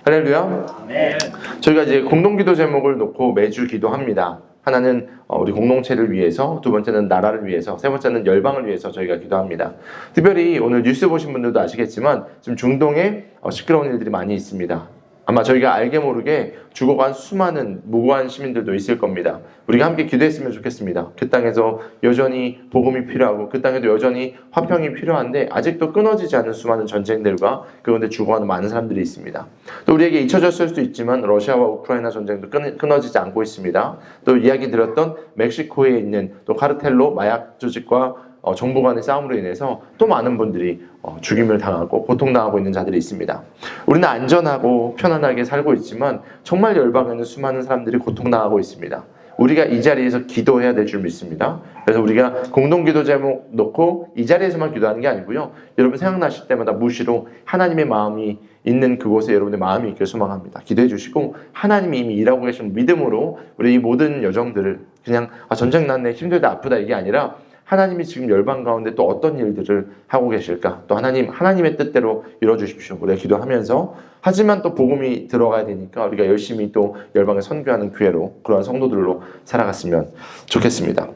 할렐루야. 아멘. 저희가 이제 공동기도 제목을 놓고 매주 기도합니다. 하나는 우리 공동체를 위해서, 두 번째는 나라를 위해서, 세 번째는 열방을 위해서 저희가 기도합니다. 특별히 오늘 뉴스 보신 분들도 아시겠지만 지금 중동에 시끄러운 일들이 많이 있습니다. 아마 저희가 알게 모르게 죽어간 수많은 무고한 시민들도 있을 겁니다. 우리가 함께 기도했으면 좋겠습니다. 그 땅에서 여전히 복음이 필요하고 그 땅에도 여전히 화평이 필요한데 아직도 끊어지지 않는 수많은 전쟁들과 그 가운데 죽어가는 많은 사람들이 있습니다. 또 우리에게 잊혀졌을 수도 있지만 러시아와 우크라이나 전쟁도 끊어지지 않고 있습니다. 또 이야기 드렸던 멕시코에 있는 또 카르텔로 마약 조직과 정부 간의 싸움으로 인해서 또 많은 분들이 죽임을 당하고 고통당하고 있는 자들이 있습니다. 우리는 안전하고 편안하게 살고 있지만 정말 열방에는 수많은 사람들이 고통당하고 있습니다. 우리가 이 자리에서 기도해야 될 줄 믿습니다. 그래서 우리가 공동기도 제목 놓고 이 자리에서만 기도하는 게 아니고요. 여러분 생각나실 때마다 무시로 하나님의 마음이 있는 그곳에 여러분의 마음이 있길 소망합니다. 기도해 주시고 하나님이 이미 일하고 계신 믿음으로 우리 이 모든 여정들을 그냥 전쟁 났네 힘들다 아프다 이게 아니라 하나님이 지금 열방 가운데 또 어떤 일들을 하고 계실까? 또 하나님의 뜻대로 이루어주십시오. 우리가 기도하면서 하지만 또 복음이 들어가야 되니까 우리가 열심히 또 열방에 선교하는 교회로 그러한 성도들로 살아갔으면 좋겠습니다.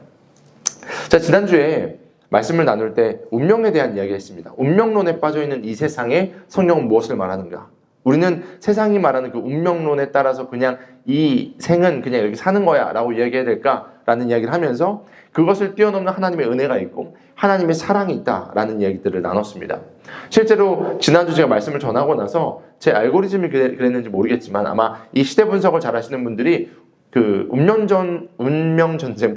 자, 지난주에 말씀을 나눌 때 운명에 대한 이야기를 했습니다. 운명론에 빠져있는 이 세상에 성경은 무엇을 말하는가? 우리는 세상이 말하는 그 운명론에 따라서 그냥 이 생은 그냥 이렇게 사는 거야 라고 이야기해야 될까라는 이야기를 하면서 그것을 뛰어넘는 하나님의 은혜가 있고 하나님의 사랑이 있다라는 이야기들을 나눴습니다. 실제로 지난주 제가 말씀을 전하고 나서 제 알고리즘이 그랬는지 모르겠지만 아마 이 시대 분석을 잘 하시는 분들이 그 운명전쟁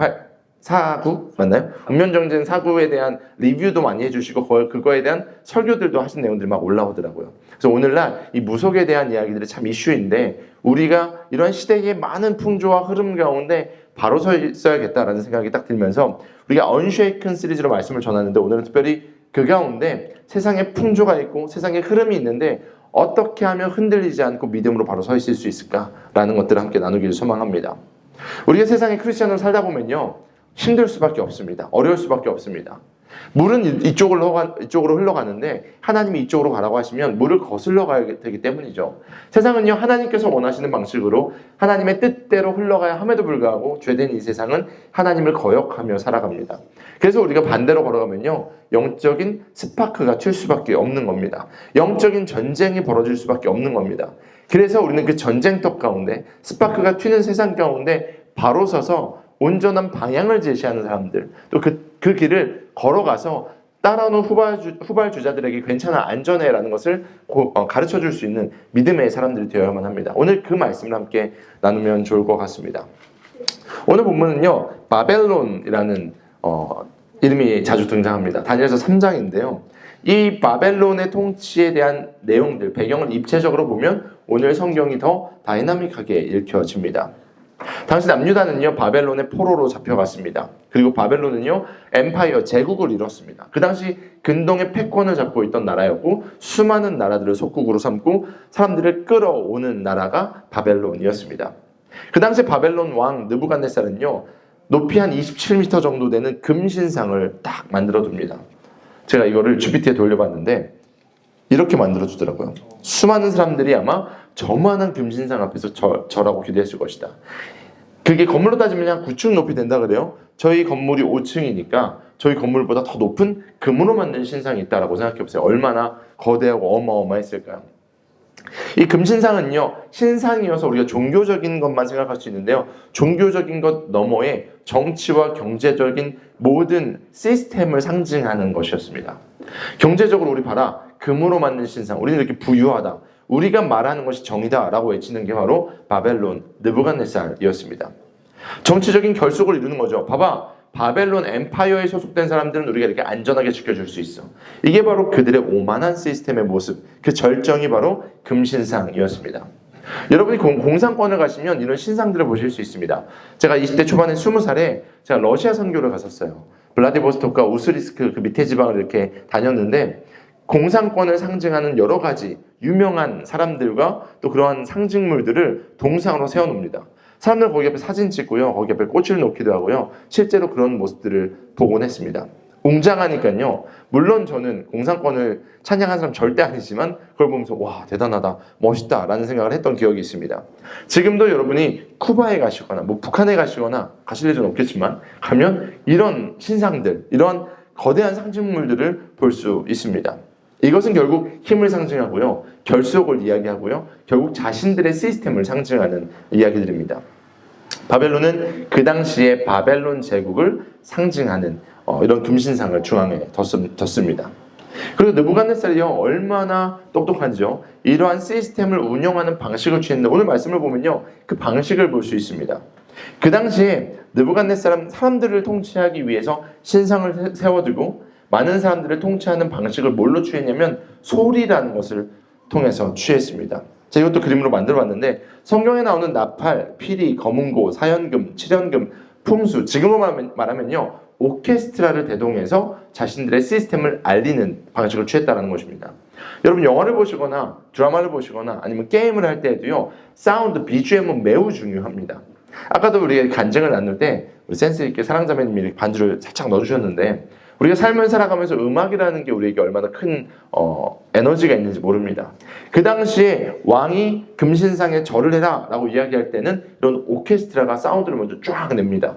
사구 맞나요? 운명전쟁 사구에 대한 리뷰도 많이 해주시고 그거에 대한 설교들도 하신 내용들이 막 올라오더라고요. 그래서 오늘날 이 무속에 대한 이야기들이 참 이슈인데 우리가 이런 시대의 많은 풍조와 흐름 가운데 바로 서 있어야겠다라는 생각이 딱 들면서 우리가 언쉐이큰 시리즈로 말씀을 전하는데 오늘은 특별히 그 가운데 세상에 풍조가 있고 세상에 흐름이 있는데 어떻게 하면 흔들리지 않고 믿음으로 바로 서 있을 수 있을까라는 것들을 함께 나누기를 소망합니다. 우리가 세상에 크리스천으로 살다 보면요 힘들 수밖에 없습니다. 어려울 수밖에 없습니다. 물은 이쪽으로 흘러가는데 하나님이 이쪽으로 가라고 하시면 물을 거슬러 가야 되기 때문이죠. 세상은요 하나님께서 원하시는 방식으로 하나님의 뜻대로 흘러가야 함에도 불구하고 죄된 이 세상은 하나님을 거역하며 살아갑니다. 그래서 우리가 반대로 걸어가면요 영적인 스파크가 튈 수밖에 없는 겁니다. 영적인 전쟁이 벌어질 수밖에 없는 겁니다. 그래서 우리는 그 전쟁터 가운데 스파크가 튀는 세상 가운데 바로 서서 온전한 방향을 제시하는 사람들 또 그 길을 걸어가서 따라오는 후발주자들에게 괜찮아 안전해라는 것을 가르쳐 줄 수 있는 믿음의 사람들이 되어야만 합니다. 오늘 그 말씀을 함께 나누면 좋을 것 같습니다. 오늘 본문은요 바벨론이라는 이름이 자주 등장합니다. 다니엘서 3장인데요. 이 바벨론의 통치에 대한 내용들 배경을 입체적으로 보면 오늘 성경이 더 다이나믹하게 읽혀집니다. 당시 남유다는요 바벨론의 포로로 잡혀갔습니다. 그리고 바벨론은요 엠파이어 제국을 이뤘습니다. 그 당시 근동의 패권을 잡고 있던 나라였고 수많은 나라들을 속국으로 삼고 사람들을 끌어오는 나라가 바벨론이었습니다. 그 당시 바벨론 왕 느부갓네살은요 높이 한 27m 정도 되는 금신상을 딱 만들어 둡니다. 제가 이거를 GPT에 돌려봤는데 이렇게 만들어 주더라고요. 수많은 사람들이 아마 저만한 금신상 앞에서 절하고 기도했을 것이다. 그게 건물로 따지면 한 9층 높이 된다 그래요. 저희 건물이 5층이니까 저희 건물보다 더 높은 금으로 만든 신상이 있다라고 생각해보세요. 얼마나 거대하고 어마어마했을까요? 이 금신상은요 신상이어서 우리가 종교적인 것만 생각할 수 있는데요 종교적인 것 너머에 정치와 경제적인 모든 시스템을 상징하는 것이었습니다. 경제적으로 우리 봐라 금으로 만든 신상 우리는 이렇게 부유하다 우리가 말하는 것이 정의다 라고 외치는 게 바로 바벨론 느부갓네살이었습니다. 정치적인 결속을 이루는 거죠. 봐봐 바벨론 엠파이어에 소속된 사람들은 우리가 이렇게 안전하게 지켜줄 수 있어. 이게 바로 그들의 오만한 시스템의 모습 그 절정이 바로 금신상이었습니다. 여러분이 공산권을 가시면 이런 신상들을 보실 수 있습니다. 제가 20대 초반에 20살에 제가 러시아 선교를 갔었어요. 블라디보스토크와 우스리스크 그 밑에 지방을 이렇게 다녔는데 공산권을 상징하는 여러 가지 유명한 사람들과 또 그러한 상징물들을 동상으로 세워놓습니다. 사람들 거기 앞에 사진 찍고요. 거기 앞에 꽃을 놓기도 하고요. 실제로 그런 모습들을 보곤 했습니다. 웅장하니까요. 물론 저는 공산권을 찬양하는 사람 절대 아니지만 그걸 보면서 와 대단하다 멋있다 라는 생각을 했던 기억이 있습니다. 지금도 여러분이 쿠바에 가시거나 뭐 북한에 가시거나 가실 일은 없겠지만 가면 이런 신상들 이런 거대한 상징물들을 볼 수 있습니다. 이것은 결국 힘을 상징하고요. 결속을 이야기하고요. 결국 자신들의 시스템을 상징하는 이야기들입니다. 바벨론은 그 당시에 바벨론 제국을 상징하는 이런 금신상을 중앙에 뒀습니다. 그리고 느부갓네살이요 얼마나 똑똑한지요. 이러한 시스템을 운영하는 방식을 취했는데 오늘 말씀을 보면요 그 방식을 볼 수 있습니다. 그 당시에 느부갓네살은 사람들을 통치하기 위해서 신상을 세워두고 많은 사람들을 통치하는 방식을 뭘로 취했냐면 소리라는 것을 통해서 취했습니다. 제가 이것도 그림으로 만들어봤는데 성경에 나오는 나팔, 피리, 검은고, 사연금, 칠연금, 풍수 지금으로 말하면요 오케스트라를 대동해서 자신들의 시스템을 알리는 방식을 취했다는 것입니다. 여러분 영화를 보시거나 드라마를 보시거나 아니면 게임을 할 때에도요 사운드, BGM은 매우 중요합니다. 아까도 우리가 간증을 나눌 때 우리 센스 있게 사랑자매님이 반주를 살짝 넣어주셨는데 우리가 삶을 살아가면서 음악이라는 게 우리에게 얼마나 큰 에너지가 있는지 모릅니다. 그 당시에 왕이 금신상에 절을 해라 라고 이야기할 때는 이런 오케스트라가 사운드를 먼저 쫙 냅니다.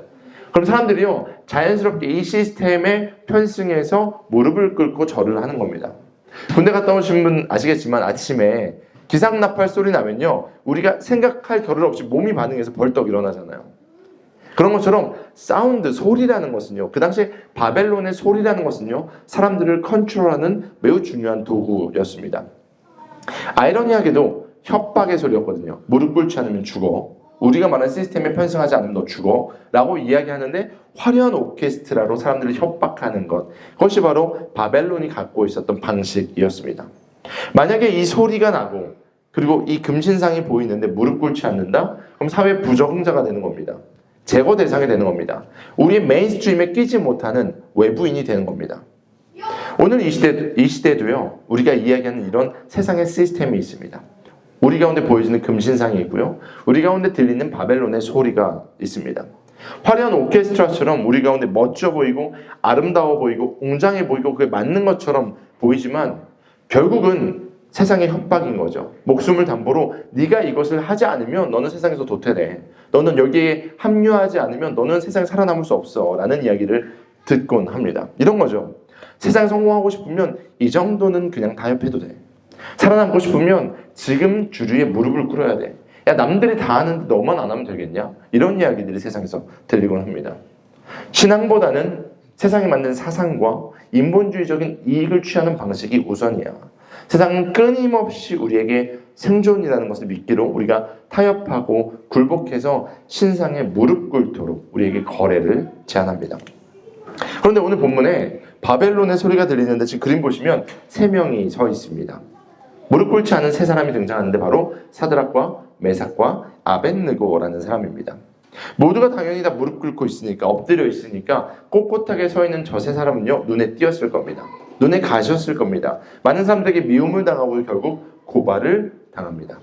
그럼 사람들이요 자연스럽게 이 시스템에 편승해서 무릎을 꿇고 절을 하는 겁니다. 군대 갔다 오신 분 아시겠지만 아침에 기상나팔 소리 나면요 우리가 생각할 겨를 없이 몸이 반응해서 벌떡 일어나잖아요. 그런 것처럼 사운드, 소리라는 것은요 그 당시에 바벨론의 소리라는 것은요 사람들을 컨트롤하는 매우 중요한 도구였습니다. 아이러니하게도 협박의 소리였거든요. 무릎 꿇지 않으면 죽어, 우리가 말하는 시스템에 편승하지 않으면 너 죽어 라고 이야기하는데 화려한 오케스트라로 사람들을 협박하는 것, 그것이 바로 바벨론이 갖고 있었던 방식이었습니다. 만약에 이 소리가 나고 그리고 이 금신상이 보이는데 무릎 꿇지 않는다? 그럼 사회 부적응자가 되는 겁니다. 제거 대상이 되는 겁니다. 우리의 메인스트림에 끼지 못하는 외부인이 되는 겁니다. 오늘 이 시대도요 우리가 이야기하는 이런 세상의 시스템이 있습니다. 우리 가운데 보여지는 금신상이 있고요 우리 가운데 들리는 바벨론의 소리가 있습니다. 화려한 오케스트라처럼 우리 가운데 멋져 보이고 아름다워 보이고 웅장해 보이고 그게 맞는 것처럼 보이지만 결국은 세상의 협박인 거죠. 목숨을 담보로 네가 이것을 하지 않으면 너는 세상에서 도태돼. 너는 여기에 합류하지 않으면 너는 세상에 살아남을 수 없어 라는 이야기를 듣곤 합니다. 이런 거죠. 세상에 성공하고 싶으면 이 정도는 그냥 타협해도 돼. 살아남고 싶으면 지금 주류에 무릎을 꿇어야 돼. 야 남들이 다 하는데 너만 안 하면 되겠냐? 이런 이야기들이 세상에서 들리곤 합니다. 신앙보다는 세상에 맞는 사상과 인본주의적인 이익을 취하는 방식이 우선이야. 세상은 끊임없이 우리에게 생존이라는 것을 믿기로 우리가 타협하고 굴복해서 신상에 무릎 꿇도록 우리에게 거래를 제안합니다. 그런데 오늘 본문에 바벨론의 소리가 들리는데 지금 그림 보시면 3명이 서 있습니다. 무릎 꿇지 않은 3사람이 등장하는데 바로 사드락과 메삭과 아벳느고라는 사람입니다. 모두가 당연히 다 무릎 꿇고 있으니까 엎드려 있으니까 꼿꼿하게 서 있는 저 3사람은요 눈에 띄었을 겁니다. 눈에 가셨을 겁니다. 많은 사람들에게 미움을 당하고 결국 고발을 당합니다.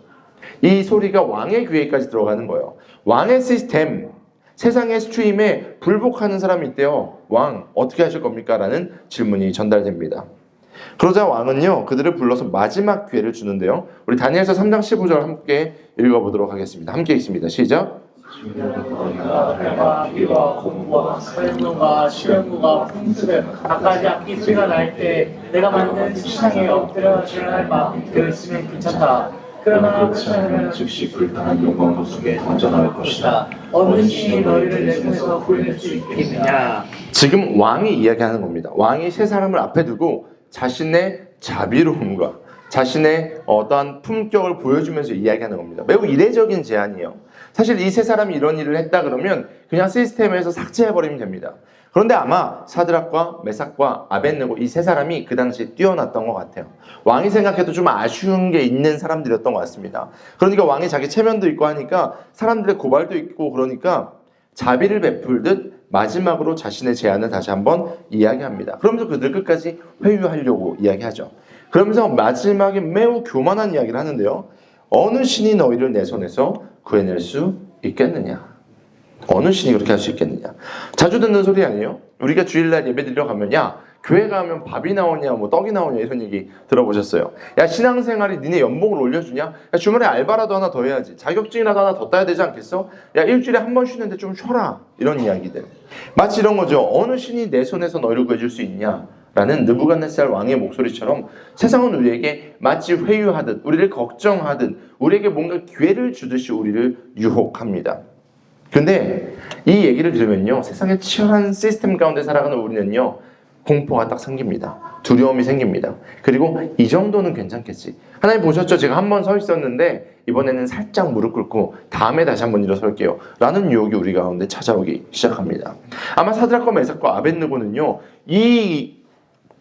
이 소리가 왕의 귀에까지 들어가는 거예요. 왕의 시스템, 세상의 스트림에 불복하는 사람이 있대요. 왕 어떻게 하실 겁니까? 라는 질문이 전달됩니다. 그러자 왕은요 그들을 불러서 마지막 기회를 주는데요 우리 다니엘서 3장 15절 함께 읽어보도록 하겠습니다. 함께 읽습니다. 시작. 주가 비와 공과 사연과 시련과 풍수를 각가지 악기 소리가 날 때 내가 만든 신상에 엎드려 절할 마음이 되어있으면 괜찮다. 그러나 그렇지 않으면 즉시 불편한 용광로 속에 던져나올 것이다. 어느 신이 너희를 내 손에서 구해낼 수 있겠느냐. 지금 왕이 이야기하는 겁니다. 왕이 3사람을 앞에 두고 자신의 자비로움과 자신의 어떠한 품격을 보여주면서 이야기하는 겁니다. 매우 이례적인 제안이에요. 사실 이 3사람이 이런 일을 했다 그러면 그냥 시스템에서 삭제해버리면 됩니다. 그런데 아마 사드락과 메삭과 아벳느고 이 3사람이 그 당시에 뛰어났던 것 같아요. 왕이 생각해도 좀 아쉬운 게 있는 사람들이었던 것 같습니다. 그러니까 왕이 자기 체면도 있고 하니까 사람들의 고발도 있고 그러니까 자비를 베풀듯 마지막으로 자신의 제안을 다시 한번 이야기합니다. 그러면서 그들 끝까지 회유하려고 이야기하죠. 그러면서 마지막에 매우 교만한 이야기를 하는데요. 어느 신이 너희를 내 손에서 구해낼 수 있겠느냐? 어느 신이 그렇게 할 수 있겠느냐? 자주 듣는 소리 아니에요? 우리가 주일날 예배 드리러 가면 야 교회 가면 밥이 나오냐 뭐 떡이 나오냐 이런 얘기 들어보셨어요? 야 신앙생활이 니네 연봉을 올려주냐? 야 주말에 알바라도 하나 더 해야지, 자격증이라도 하나 더 따야 되지 않겠어? 야 일주일에 한 번 쉬는데 좀 쉬어라, 이런 이야기들. 마치 이런 거죠. 어느 신이 내 손에서 너희를 구해줄 수 있냐? 라는 느부갓네살 왕의 목소리처럼 세상은 우리에게 마치 회유하듯, 우리를 걱정하듯, 우리에게 뭔가 기회를 주듯이 우리를 유혹합니다. 근데 이 얘기를 들으면요, 세상의 치열한 시스템 가운데 살아가는 우리는요, 공포가 딱 생깁니다. 두려움이 생깁니다. 그리고 이 정도는 괜찮겠지. 하나님 보셨죠? 제가 한 번 서 있었는데 이번에는 살짝 무릎 꿇고 다음에 다시 한번 일어설게요 라는 유혹이 우리 가운데 찾아오기 시작합니다. 아마 사드락과 메삭과 아벳느고는요, 이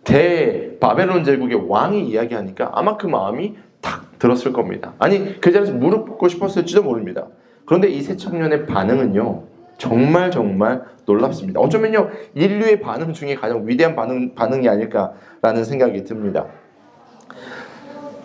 대바벨론 제국의 왕이 이야기하니까 아마 그 마음이 탁 들었을 겁니다. 아니 그 자리에서 무릎 꿇고 싶었을지도 모릅니다. 그런데 이 세 청년의 반응은요, 정말 놀랍습니다. 어쩌면요 인류의 반응 중에 가장 위대한 반응이 아닐까라는 생각이 듭니다.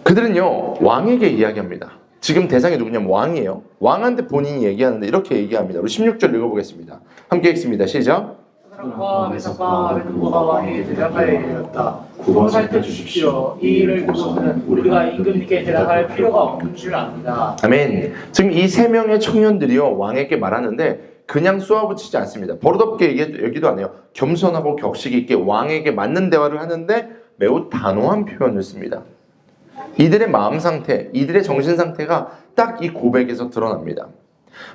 그들은요 왕에게 이야기합니다. 지금 대상이 누구냐면 왕이에요. 왕한테 본인이 얘기하는데 이렇게 얘기합니다. 우리 16절 읽어보겠습니다. 함께 읽습니다. 시작. 사드락과 메삭과 아벳느고가 왕에게 대답하여 이르렀다. 구워 살펴주십시오. 이 일을 두고서는 우리가 임금님께 대답할 필요가 없는 줄 압니다. 아멘. 지금 이 세 명의 청년들이요 왕에게 말하는데 그냥 쏘아붙이지 않습니다. 버릇없게 얘기도 안 해요. 겸손하고 격식 있게 왕에게 맞는 대화를 하는데 매우 단호한 표현을 씁니다. 이들의 마음 상태, 이들의 정신 상태가 딱 이 고백에서 드러납니다.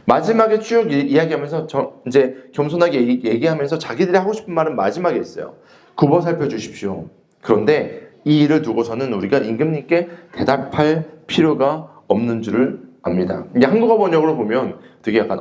마지막에 쭉 이야기하면서 이제 겸손하게 얘기하면서 자기들이 하고 싶은 말은 마지막에 있어요. 굽어 살펴주십시오. 그런데 이 일을 두고서는 우리가 임금님께 대답할 필요가 없는 줄을 압니다. 이게 한국어 번역으로 보면 되게 약간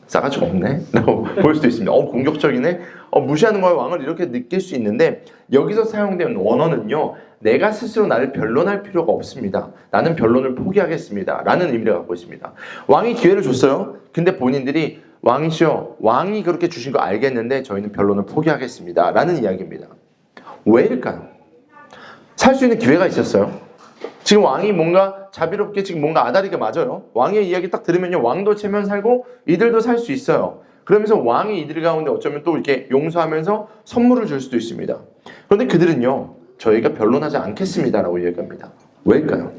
싸가지가 없네 라고 볼 수도 있습니다. 공격적이네, 무시하는 거야 왕을, 이렇게 느낄 수 있는데 여기서 사용된 원어는요, 내가 스스로 나를 변론할 필요가 없습니다, 나는 변론을 포기하겠습니다 라는 의미를 갖고 있습니다. 왕이 기회를 줬어요. 근데 본인들이 왕이시여, 왕이 그렇게 주신 거 알겠는데 저희는 변론을 포기하겠습니다 라는 이야기입니다. 왜일까요? 살 수 있는 기회가 있었어요. 지금 왕이 뭔가 자비롭게 지금 뭔가 아다리가 맞아요. 왕의 이야기 딱 들으면요, 왕도 체면 살고 이들도 살 수 있어요. 그러면서 왕이 이들 가운데 어쩌면 또 이렇게 용서하면서 선물을 줄 수도 있습니다. 그런데 그들은요, 저희가 변론하지 않겠습니다 라고 이야기합니다. 왜일까요?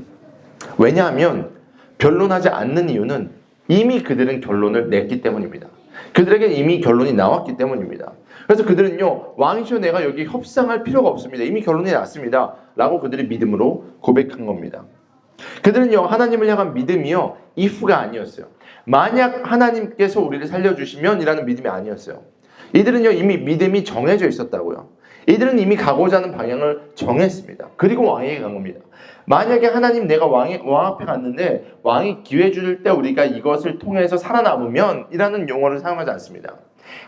왜냐하면 변론하지 않는 이유는 이미 그들은 결론을 냈기 때문입니다. 그들에게 이미 결론이 나왔기 때문입니다. 그래서 그들은요, 왕이시여 내가 여기 협상할 필요가 없습니다, 이미 결론이 났습니다 라고 그들이 믿음으로 고백한 겁니다. 그들은요, 하나님을 향한 믿음이요, if가 아니었어요. 만약 하나님께서 우리를 살려주시면 이라는 믿음이 아니었어요. 이들은요, 이미 믿음이 정해져 있었다고요. 이들은 이미 가고자 하는 방향을 정했습니다. 그리고 왕에게 간 겁니다. 만약에 하나님, 내가 왕 앞에 갔는데 왕이 기회 줄 때 우리가 이것을 통해서 살아남으면 이라는 용어를 사용하지 않습니다.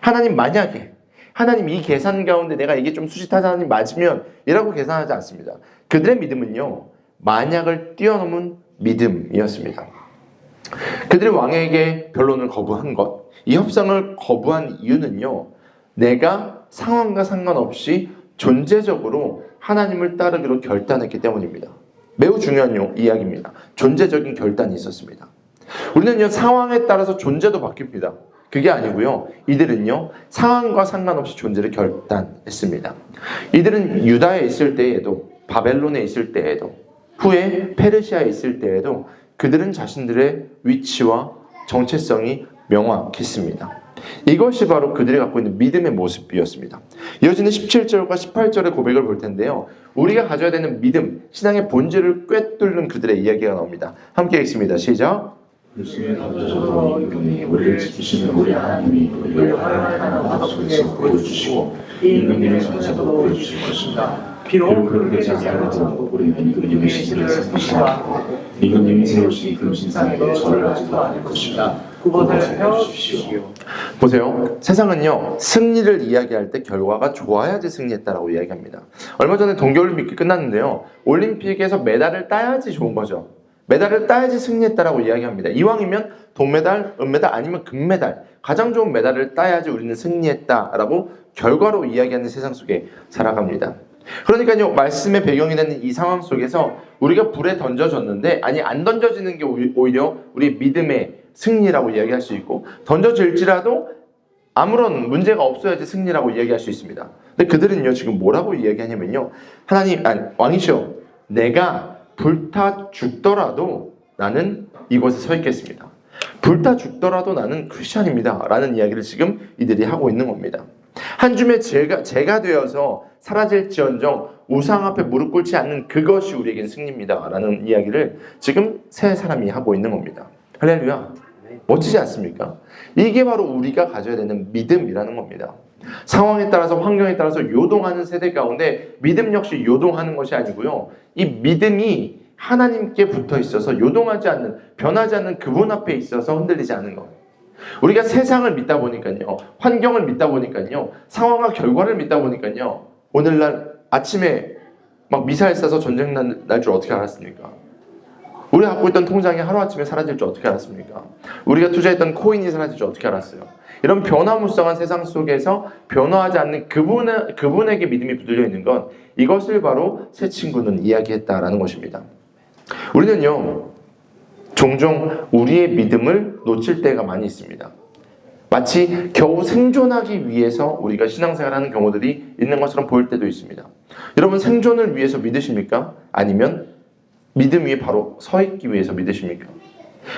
하나님, 만약에 하나님 이 계산 가운데 내가 이게 좀 수짓하지 하나님 맞으면 이라고 계산하지 않습니다. 그들의 믿음은요, 만약을 뛰어넘은 믿음이었습니다. 그들이 왕에게 변론을 거부한 것, 이 협상을 거부한 이유는요, 내가 상황과 상관없이 존재적으로 하나님을 따르기로 결단했기 때문입니다. 매우 중요한 이야기입니다. 존재적인 결단이 있었습니다. 우리는요, 상황에 따라서 존재도 바뀝니다. 그게 아니고요, 이들은요, 상황과 상관없이 존재를 결단했습니다. 이들은 유다에 있을 때에도, 바벨론에 있을 때에도, 후에 페르시아에 있을 때에도 그들은 자신들의 위치와 정체성이 명확했습니다. 이것이 바로 그들이 갖고 있는 믿음의 모습이었습니다. 이어지는 17절과 18절의 고백을 볼 텐데요, 우리가 가져야 되는 믿음, 신앙의 본질을 꿰뚫는 그들의 이야기가 나옵니다. 함께 읽습니다. 시작. 예수의 남자적으로 임금님이 우리를 지키시는 우리 하나님이 우리를 활활하는 화덕 속에 보여주시고 이 임금님의 전세도 보여주실 것입니다. 비록 그렇게 되지 않아도 우리는 임금님의 신을 상실하지 않고 임금님이 세우신 금신상에도 절을 하지도 않을 것입니다. 그것을 배워주십시오. 보세요. 세상은요, 승리를 이야기할 때 결과가 좋아야지 승리했다라고 이야기합니다. 얼마 전에 동계올림픽이 끝났는데요, 올림픽에서 메달을 따야지 좋은 거죠. 메달을 따야지 승리했다라고 이야기합니다. 이왕이면 동메달, 은메달 아니면 금메달, 가장 좋은 메달을 따야지 우리는 승리했다라고 결과로 이야기하는 세상 속에 살아갑니다. 그러니까요, 말씀의 배경이 되는 이 상황 속에서 우리가 불에 던져졌는데, 아니 안 던져지는 게 오히려 우리 믿음의 승리라고 이야기할 수 있고, 던져질지라도 아무런 문제가 없어야지 승리라고 이야기할 수 있습니다. 근데 그들은요 지금 뭐라고 이야기하냐면요, 왕이시여, 내가 불타 죽더라도 나는 이곳에 서 있겠습니다. 불타 죽더라도 나는 크리스찬입니다 라는 이야기를 지금 이들이 하고 있는 겁니다. 한 줌의 죄가 되어서 사라질지언정 우상 앞에 무릎 꿇지 않는 그것이 우리에겐 승리입니다 라는 이야기를 지금 세 사람이 하고 있는 겁니다. 할렐루야, 멋지지 않습니까? 이게 바로 우리가 가져야 되는 믿음이라는 겁니다. 상황에 따라서, 환경에 따라서 요동하는 세대 가운데 믿음 역시 요동하는 것이 아니고요, 이 믿음이 하나님께 붙어 있어서 요동하지 않는, 변하지 않는 그분 앞에 있어서 흔들리지 않는 것. 우리가 세상을 믿다 보니까요, 환경을 믿다 보니까요, 상황과 결과를 믿다 보니까요, 오늘날 아침에 막 미사일 쏴서 전쟁 날 줄 어떻게 알았습니까? 우리가 갖고 있던 통장이 하루아침에 사라질 줄 어떻게 알았습니까? 우리가 투자했던 코인이 사라질 줄 어떻게 알았어요? 이런 변화무쌍한 세상 속에서 변화하지 않는 그분에게 믿음이 붙들려 있는 건, 이것을 바로 새 친구는 이야기했다라는 것입니다. 우리는요, 종종 우리의 믿음을 놓칠 때가 많이 있습니다. 마치 겨우 생존하기 위해서 우리가 신앙생활하는 경우들이 있는 것처럼 보일 때도 있습니다. 여러분, 생존을 위해서 믿으십니까? 아니면 믿음 위에 바로 서 있기 위해서 믿으십니까?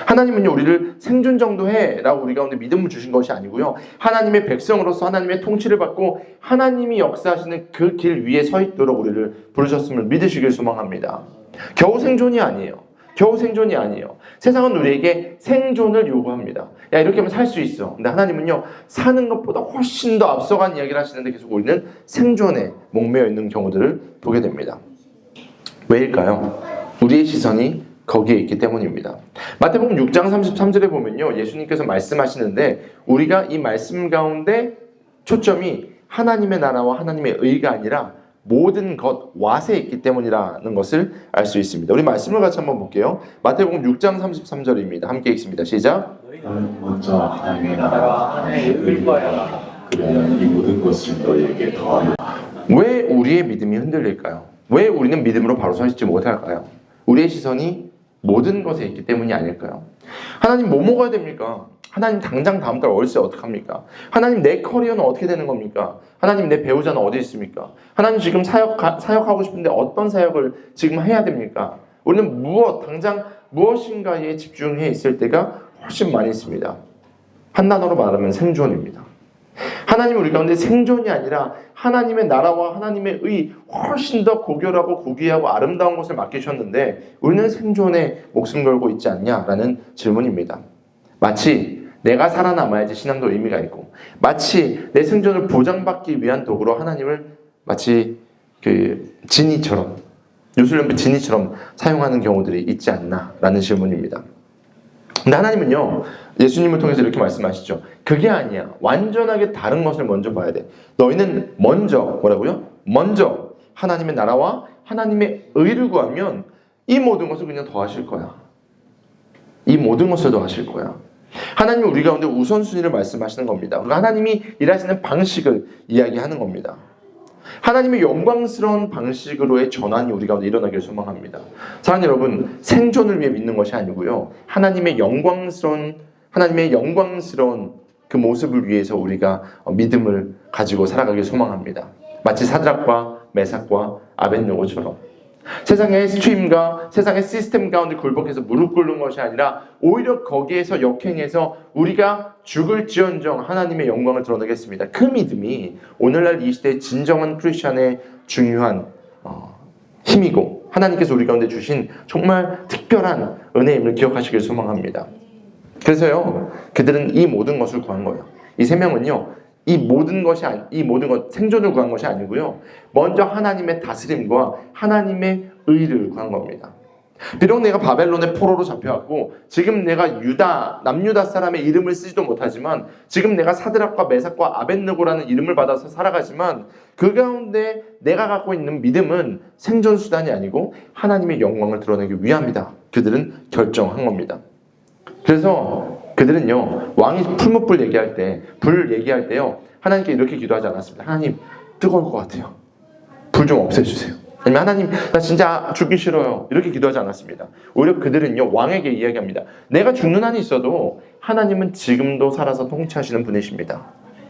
하나님은요, 우리를 생존 정도 해라고 우리 가운데 믿음을 주신 것이 아니고요, 하나님의 백성으로서 하나님의 통치를 받고 하나님이 역사하시는 그 길 위에 서 있도록 우리를 부르셨음을 믿으시길 소망합니다. 겨우 생존이 아니에요. 겨우 생존이 아니에요. 세상은 우리에게 생존을 요구합니다. 야, 이렇게 하면 살 수 있어. 근데 하나님은요, 사는 것보다 훨씬 더 앞서간 이야기를 하시는데 계속 우리는 생존에 목매어 있는 경우들을 보게 됩니다. 왜일까요? 우리의 시선이 거기에 있기 때문입니다. 마태복음 6장 33절에 보면요, 예수님께서 말씀하시는데 우리가 이 말씀 가운데 초점이 하나님의 나라와 하나님의 의가 아니라 모든 것 왓에 있기 때문이라는 것을 알 수 있습니다. 우리 말씀을 같이 한번 볼게요. 마태복음 6장 33절입니다. 함께 읽습니다. 시작. 너희는 먼저 하나님의 나라와 나라와 하나님의 의를 구하여라. 그러면 이 모든 것을 너희에게 더하리라. 왜 우리의 믿음이 흔들릴까요? 왜 우리는 믿음으로 바로 서 있지 못할까요? 우리의 시선이 모든 것에 있기 때문이 아닐까요? 하나님 뭐 먹어야 됩니까? 하나님 당장 다음 달 월세 어떡합니까? 하나님 내 커리어는 어떻게 되는 겁니까? 하나님 내 배우자는 어디 있습니까? 하나님 지금 사역하고 싶은데 어떤 사역을 지금 해야 됩니까? 우리는 당장 무엇인가에 집중해 있을 때가 훨씬 많이 있습니다. 한 단어로 말하면 생존입니다. 하나님은 우리 가운데 생존이 아니라 하나님의 나라와 하나님의 의, 훨씬 더 고결하고 고귀하고 아름다운 것을 맡기셨는데 우리는 생존에 목숨 걸고 있지 않냐라는 질문입니다. 마치 내가 살아남아야지 신앙도 의미가 있고, 마치 내 생존을 보장받기 위한 도구로 하나님을 마치 그 지니처럼, 요술연필 지니처럼 사용하는 경우들이 있지 않나라는 질문입니다. 근데 하나님은요, 예수님을 통해서 이렇게 말씀하시죠. 그게 아니야. 완전하게 다른 것을 먼저 봐야 돼. 너희는 먼저, 뭐라고요? 먼저 하나님의 나라와 하나님의 의를 구하면 이 모든 것을 그냥 더하실 거야. 이 모든 것을 더하실 거야. 하나님은 우리 가운데 우선순위를 말씀하시는 겁니다. 그러니까 하나님이 일하시는 방식을 이야기하는 겁니다. 하나님의 영광스러운 방식으로의 전환이 우리 가운데 일어나기를 소망합니다. 사랑하는 여러분, 생존을 위해 믿는 것이 아니고요, 하나님의 영광스러운 그 모습을 위해서 우리가 믿음을 가지고 살아가길 소망합니다. 마치 사드락과 메삭과 아벳느고처럼 세상의 스트림과 세상의 시스템 가운데 굴복해서 무릎 꿇는 것이 아니라 오히려 거기에서 역행해서 우리가 죽을지언정 하나님의 영광을 드러내겠습니다. 그 믿음이 오늘날 이 시대의 진정한 크리스천의 중요한 힘이고, 하나님께서 우리 가운데 주신 정말 특별한 은혜임을 기억하시길 소망합니다. 그래서요, 그들은 이 모든 것을 구한 거예요. 이 세 명은요, 이 모든 것 생존을 구한 것이 아니고요, 먼저 하나님의 다스림과 하나님의 의를 구한 겁니다. 비록 내가 바벨론의 포로로 잡혀왔고 지금 내가 남유다 사람의 이름을 쓰지도 못하지만, 지금 내가 사드락과 메삭과 아벳느고라는 이름을 받아서 살아가지만, 그 가운데 내가 갖고 있는 믿음은 생존 수단이 아니고 하나님의 영광을 드러내기 위함이다. 그들은 결정한 겁니다. 그래서 그들은요, 왕이 풀무불 얘기할 때, 불 얘기할 때요, 하나님께 이렇게 기도하지 않았습니다. 하나님, 뜨거울 것 같아요. 불 좀 없애주세요. 아니면 하나님, 나 진짜 죽기 싫어요. 이렇게 기도하지 않았습니다. 오히려 그들은요, 왕에게 이야기합니다. 내가 죽는 한이 있어도 하나님은 지금도 살아서 통치하시는 분이십니다.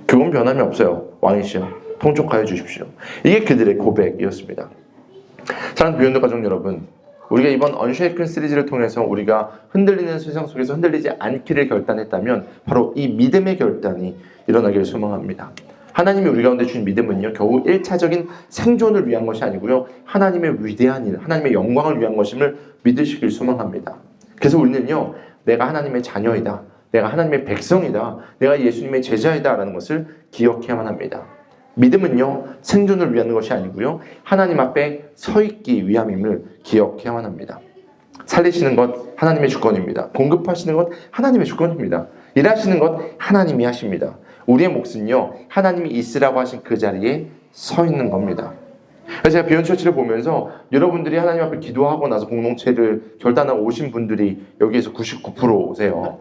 그건 변함이 없어요. 왕이시여 통촉하여 주십시오. 이게 그들의 고백이었습니다. 사랑하는 비욘드 가족 여러분, 우리가 이번 언쉐이큰 시리즈를 통해서 우리가 흔들리는 세상 속에서 흔들리지 않기를 결단했다면 바로 이 믿음의 결단이 일어나기를 소망합니다. 하나님이 우리 가운데 주신 믿음은요, 겨우 1차적인 생존을 위한 것이 아니고요, 하나님의 위대한 일, 하나님의 영광을 위한 것임을 믿으시길 소망합니다. 그래서 우리는요, 내가 하나님의 자녀이다, 내가 하나님의 백성이다, 내가 예수님의 제자이다 라는 것을 기억해야만 합니다. 믿음은요, 생존을 위한 것이 아니고요, 하나님 앞에 서 있기 위함임을 기억해야만 합니다. 살리시는 것 하나님의 주권입니다. 공급하시는 것 하나님의 주권입니다. 일하시는 것 하나님이 하십니다. 우리의 몫은요, 하나님이 있으라고 하신 그 자리에 서 있는 겁니다. 그래서 제가 비욘처치를 보면서 여러분들이 하나님 앞에 기도하고 나서 공동체를 결단하고 오신 분들이 여기에서 99%세요.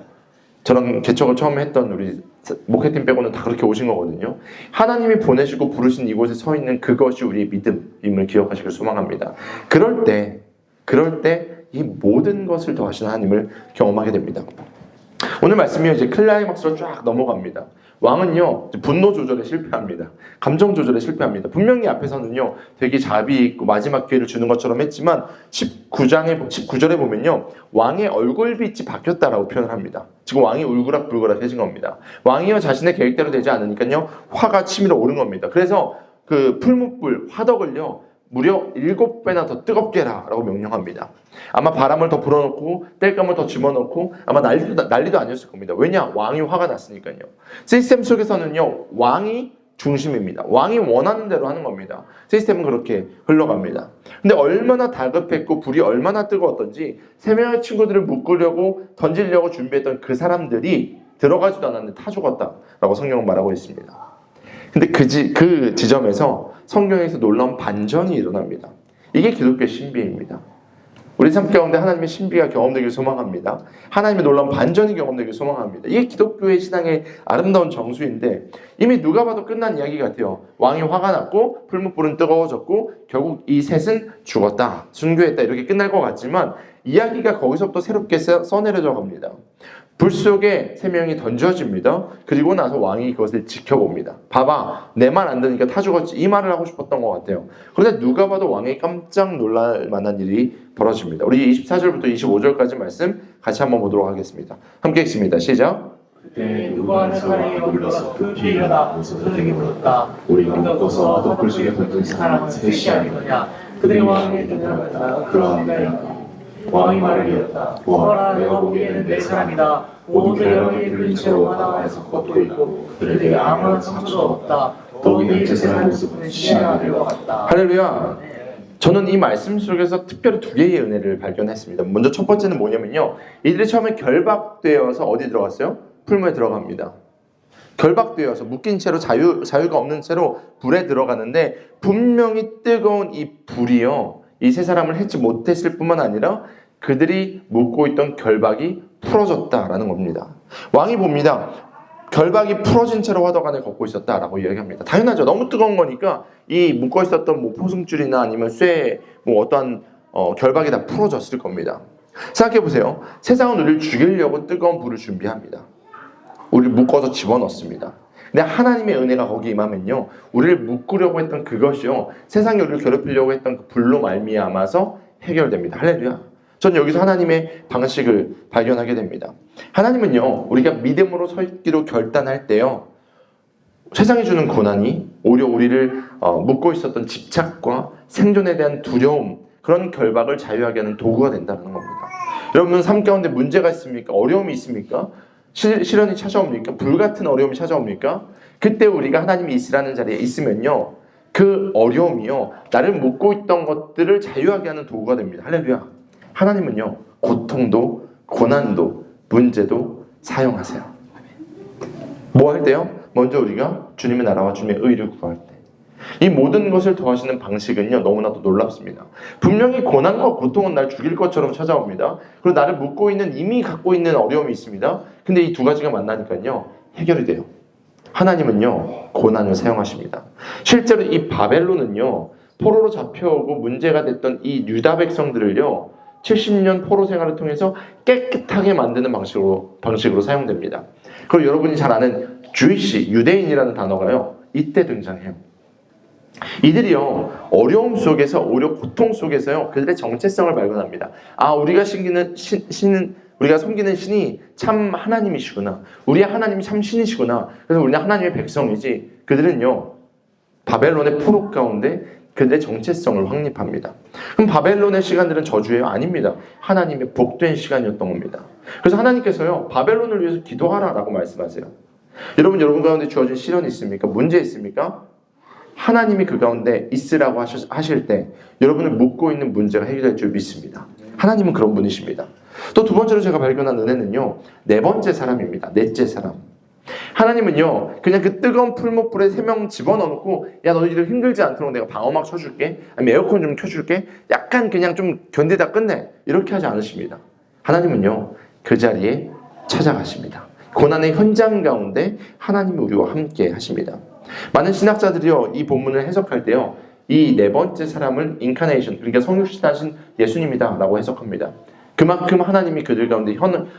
저랑 개척을 처음 했던 우리 목회팀 빼고는 다 그렇게 오신 거거든요. 하나님이 보내시고 부르신 이곳에 서 있는 그것이 우리의 믿음임을 기억하시길 소망합니다. 그럴 때 이 모든 것을 더하신 하나님을 경험하게 됩니다. 오늘 말씀이 이제 클라이막스로 쫙 넘어갑니다. 왕은요, 분노 조절에 실패합니다. 감정 조절에 실패합니다. 분명히 앞에서는요, 되게 자비 있고 마지막 기회를 주는 것처럼 했지만 19절에 보면요, 왕의 얼굴빛이 바뀌었다라고 표현을 합니다. 지금 왕이 울그락불그락해진 겁니다. 왕이요, 자신의 계획대로 되지 않으니까요, 화가 치밀어 오른 겁니다. 그래서 그 풀무불, 화덕을요, 무려 7배나 더 뜨겁게 해라 라고 명령합니다. 아마 바람을 더 불어넣고 땔감을 더 집어넣고 아마 난리도 아니었을 겁니다. 왜냐? 왕이 화가 났으니까요. 시스템 속에서는요, 왕이 중심입니다. 왕이 원하는 대로 하는 겁니다. 시스템은 그렇게 흘러갑니다. 근데 얼마나 다급했고 불이 얼마나 뜨거웠던지 3명의 친구들을 묶으려고 던지려고 준비했던 그 사람들이 들어가지도 않았는데 타 죽었다라고 성경은 말하고 있습니다. 근데 그 지점에서 성경에서 놀라운 반전이 일어납니다. 이게 기독교의 신비입니다. 우리 삶 가운데 하나님의 신비가 경험되길 소망합니다. 하나님의 놀라운 반전이 경험되길 소망합니다. 이게 기독교의 신앙의 아름다운 정수인데 이미 누가 봐도 끝난 이야기 같아요. 왕이 화가 났고 풀무불은 뜨거워졌고 결국 이 셋은 죽었다, 순교했다 이렇게 끝날 것 같지만 이야기가 거기서부터 새롭게 써내려져 갑니다. 불 속에 3명이 던져집니다. 그리고 나서 왕이 그것을 지켜봅니다. 봐봐, 내 말 안 들으니까 타 죽었지, 이 말을 하고 싶었던 것 같아요. 그런데 누가 봐도 왕이 깜짝 놀랄 만한 일이 벌어집니다. 우리 24절부터 25절까지 말씀 같이 한번 보도록 하겠습니다. 함께 읽습니다. 시작. 그때 누가 하는 사람이 불러서 급히 일어나 소들에게 물었다. 우리가 먹고서 덕불 속에 붙은 사람은 셋이 아니더냐. 그들의 왕에게 대답했다. 그러하니까 왕이 말을 이었다. 보아라, 내가 보기에는 네 사람이다. 모두 여러분이 들린 채로 하나에서 걷고 있고 그들에게 아무런 상처도 없다. 더욱이 넷째 사람의 모습은 신의 아들과 같다. 할렐루야. 저는 이 말씀 속에서 특별히 2개의 은혜를 발견했습니다. 먼저 첫 번째는 뭐냐면요, 이들이 처음에 결박되어서 어디 들어갔어요? 풀무에 들어갑니다. 결박되어서 묶인 채로 자유가 없는 채로 불에 들어가는데 분명히 뜨거운 이 불이요, 이 세 사람을 해치 못했을 뿐만 아니라 그들이 묶고 있던 결박이 풀어졌다라는 겁니다. 왕이 봅니다. 결박이 풀어진 채로 화덕 안에 걷고 있었다라고 이야기합니다. 당연하죠. 너무 뜨거운 거니까 이 묶어 있었던 뭐 포승줄이나 아니면 쇠, 뭐 어떠한 결박이 다 풀어졌을 겁니다. 생각해 보세요. 세상은 우리를 죽이려고 뜨거운 불을 준비합니다. 우리를 묶어서 집어넣습니다. 근데 하나님의 은혜가 거기 임하면요, 우리를 묶으려고 했던 그것이요, 세상이 우리를 괴롭히려고 했던 그 불로 말미암아서 해결됩니다. 할렐루야. 저는 여기서 하나님의 방식을 발견하게 됩니다. 하나님은요, 우리가 믿음으로 서 있기로 결단할 때요, 세상이 주는 고난이 오히려 우리를 묶고 있었던 집착과 생존에 대한 두려움, 그런 결박을 자유하게 하는 도구가 된다는 겁니다. 여러분은 삶 가운데 문제가 있습니까? 어려움이 있습니까? 시련이 찾아옵니까? 불같은 어려움이 찾아옵니까? 그때 우리가 하나님이 있으라는 자리에 있으면요, 그 어려움이요, 나를 묶고 있던 것들을 자유하게 하는 도구가 됩니다. 할렐루야. 하나님은요, 고통도 고난도 문제도 사용하세요. 뭐 할 때요? 먼저 우리가 주님의 나라와 주님의 의를 구할 때. 이 모든 것을 더하시는 방식은요, 너무나도 놀랍습니다. 분명히 고난과 고통은 날 죽일 것처럼 찾아옵니다. 그리고 나를 묶고 있는, 이미 갖고 있는 어려움이 있습니다. 근데 이 두 가지가 만나니까요, 해결이 돼요. 하나님은요, 고난을 사용하십니다. 실제로 이 바벨론은요, 포로로 잡혀오고 문제가 됐던 이 유다 백성들을요, 70년 포로 생활을 통해서 깨끗하게 만드는 방식으로 사용됩니다. 그리고 여러분이 잘 아는 주이시, 유대인이라는 단어가요, 이때 등장해요. 이들이요, 어려움 속에서, 오히려 고통 속에서요, 그들의 정체성을 발견합니다. 아, 우리가 섬기는 신이 참 하나님이시구나. 우리의 하나님이 참 신이시구나. 그래서 우리는 하나님의 백성이지. 그들은요, 바벨론의 포로 가운데 그들의 정체성을 확립합니다. 그럼 바벨론의 시간들은 저주예요? 아닙니다. 하나님의 복된 시간이었던 겁니다. 그래서 하나님께서요, 바벨론을 위해서 기도하라라고 말씀하세요. 여러분 가운데 주어진 시련이 있습니까? 문제 있습니까? 하나님이 그 가운데 있으라고 하실 때 여러분을 묶고 있는 문제가 해결될 줄 믿습니다. 하나님은 그런 분이십니다. 또 두 번째로 제가 발견한 은혜는요, 네 번째 사람입니다. 넷째 사람. 하나님은요, 그냥 그 뜨거운 풀목불에 3명 집어넣어놓고, 야, 너희들 힘들지 않도록 내가 방어막 쳐줄게, 아니면 에어컨 좀 켜줄게, 약간 그냥 좀 견디다 끝내, 이렇게 하지 않으십니다. 하나님은요, 그 자리에 찾아가십니다. 고난의 현장 가운데 하나님이 우리와 함께 하십니다. 많은 신학자들이요, 이 본문을 해석할 때요, 이 네 번째 사람을 인카네이션, 그러니까 성육신하신 예수님이다 라고 해석합니다. 그만큼 하나님이 그들 가운데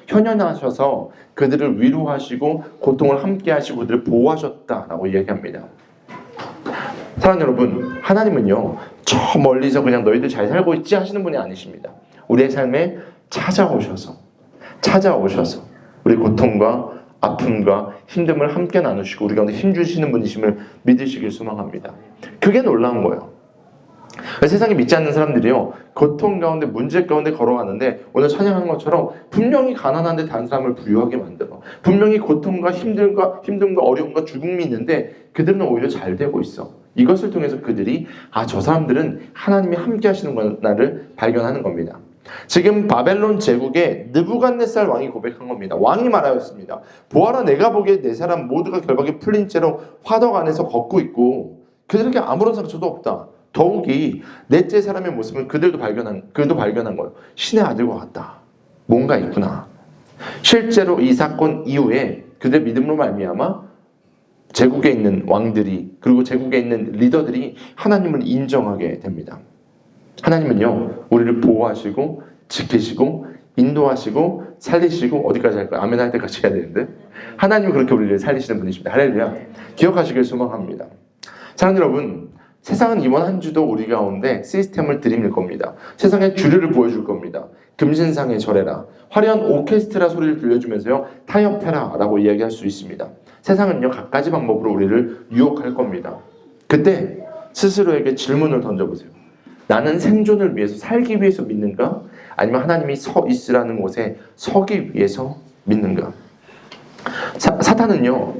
현현하셔서 그들을 위로하시고 고통을 함께 하시고 그들을 보호하셨다라고 이야기합니다. 사랑하는 여러분, 하나님은요, 저 멀리서 그냥 너희들 잘 살고 있지 하시는 분이 아니십니다. 우리의 삶에 찾아오셔서 우리 고통과 아픔과 힘듦을 함께 나누시고 우리 가운데 힘주시는 분이심을 믿으시길 소망합니다. 그게 놀라운 거예요. 세상에 믿지 않는 사람들이요, 고통 가운데 문제 가운데 걸어가는데 오늘 찬양한 것처럼 분명히 가난한데 다른 사람을 부유하게 만들어, 분명히 고통과 힘듦과 어려움과 죽음이 있는데 그들은 오히려 잘 되고 있어. 이것을 통해서 그들이 저 사람들은 하나님이 함께 하시는 나를 발견하는 겁니다. 지금 바벨론 제국의 느부갓네살 왕이 고백한 겁니다. 왕이 말하였습니다. 보아라, 내가 보기에 네 사람 모두가 결박에 풀린 채로 화덕 안에서 걷고 있고 그들에게 아무런 상처도 없다. 더욱이 넷째 사람의 모습은 그도 발견한 거예요. 신의 아들과 같다. 뭔가 있구나. 실제로 이 사건 이후에 그들의 믿음으로 말미암아 제국에 있는 왕들이, 그리고 제국에 있는 리더들이 하나님을 인정하게 됩니다. 하나님은요, 우리를 보호하시고 지키시고 인도하시고 살리시고, 어디까지 할까요? 아멘 할 때까지 해야 되는데, 하나님은 그렇게 우리를 살리시는 분이십니다. 할렐루야. 기억하시길 소망합니다. 사랑하는 여러분, 세상은 이번 한 주도 우리 가운데 시스템을 들이밀 겁니다. 세상의 주류를 보여줄 겁니다. 금신상에 절해라, 화려한 오케스트라 소리를 들려주면서요, 타협해라 라고 이야기할 수 있습니다. 세상은요, 갖가지 방법으로 우리를 유혹할 겁니다. 그때 스스로에게 질문을 던져보세요. 나는 생존을 위해서, 살기 위해서 믿는가? 아니면 하나님이 서 있으라는 곳에 서기 위해서 믿는가? 사탄은요,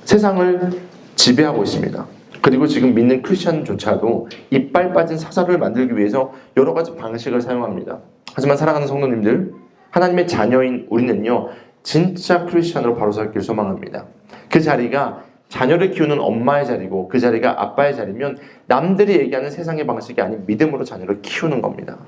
세상을 지배하고 있습니다. 그리고 지금 믿는 크리스천조차도 이빨 빠진 사자를 만들기 위해서 여러 가지 방식을 사용합니다. 하지만 사랑하는 성도님들, 하나님의 자녀인 우리는요, 진짜 크리스천으로 바로 서길 소망합니다. 그 자리가 자녀를 키우는 엄마의 자리고, 그 자리가 아빠의 자리면 남들이 얘기하는 세상의 방식이 아닌 믿음으로 자녀를 키우는 겁니다.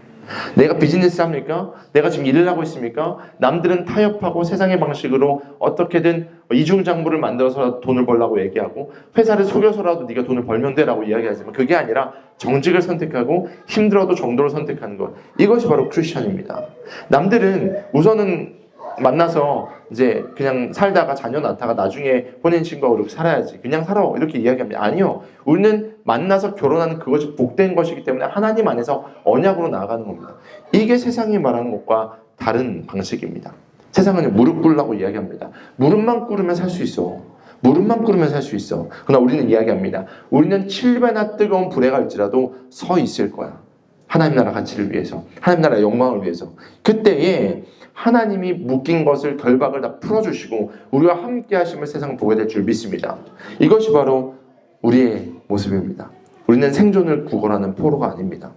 내가 비즈니스 합니까? 내가 지금 일을 하고 있습니까? 남들은 타협하고 세상의 방식으로 어떻게든 이중장부를 만들어서 돈을 벌라고 얘기하고, 회사를 속여서라도 네가 돈을 벌면 돼라고 이야기하지만 그게 아니라 정직을 선택하고 힘들어도 정도를 선택하는 것, 이것이 바로 크리스천입니다. 남들은 우선은 만나서 이제 그냥 살다가 자녀 낳다가 나중에 혼인 신고하고 이렇게 살아야지, 그냥 살아, 이렇게 이야기합니다. 아니요, 우리는 만나서 결혼하는 그것이 복된 것이기 때문에 하나님 안에서 언약으로 나아가는 겁니다. 이게 세상이 말하는 것과 다른 방식입니다. 세상은 무릎 꿇으라고 이야기합니다. 무릎만 꿇으면 살 수 있어. 무릎만 꿇으면 살 수 있어. 그러나 우리는 이야기합니다. 우리는 7배나 뜨거운 불에 갈지라도 서 있을 거야. 하나님 나라 가치를 위해서, 하나님 나라의 영광을 위해서. 그때에 하나님이 묶인 것을, 결박을 다 풀어주시고 우리와 함께 하심을 세상을 보게 될 줄 믿습니다. 이것이 바로 우리의 모습입니다. 우리는 생존을 구걸하는 포로가 아닙니다.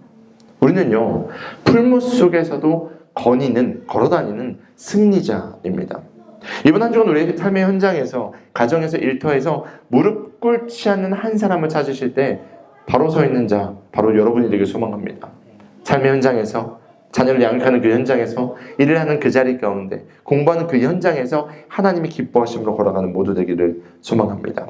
우리는요, 풀무 속에서도 걸어다니는 승리자입니다. 이번 한 주간 우리의 삶의 현장에서, 가정에서, 일터에서 무릎 꿇지 않는 한 사람을 찾으실 때 바로 서 있는 자, 바로 여러분이 되길 소망합니다. 삶의 현장에서, 자녀를 양육하는 그 현장에서, 일을 하는 그 자리 가운데, 공부하는 그 현장에서 하나님이 기뻐하심으로 걸어가는 모두 되기를 소망합니다.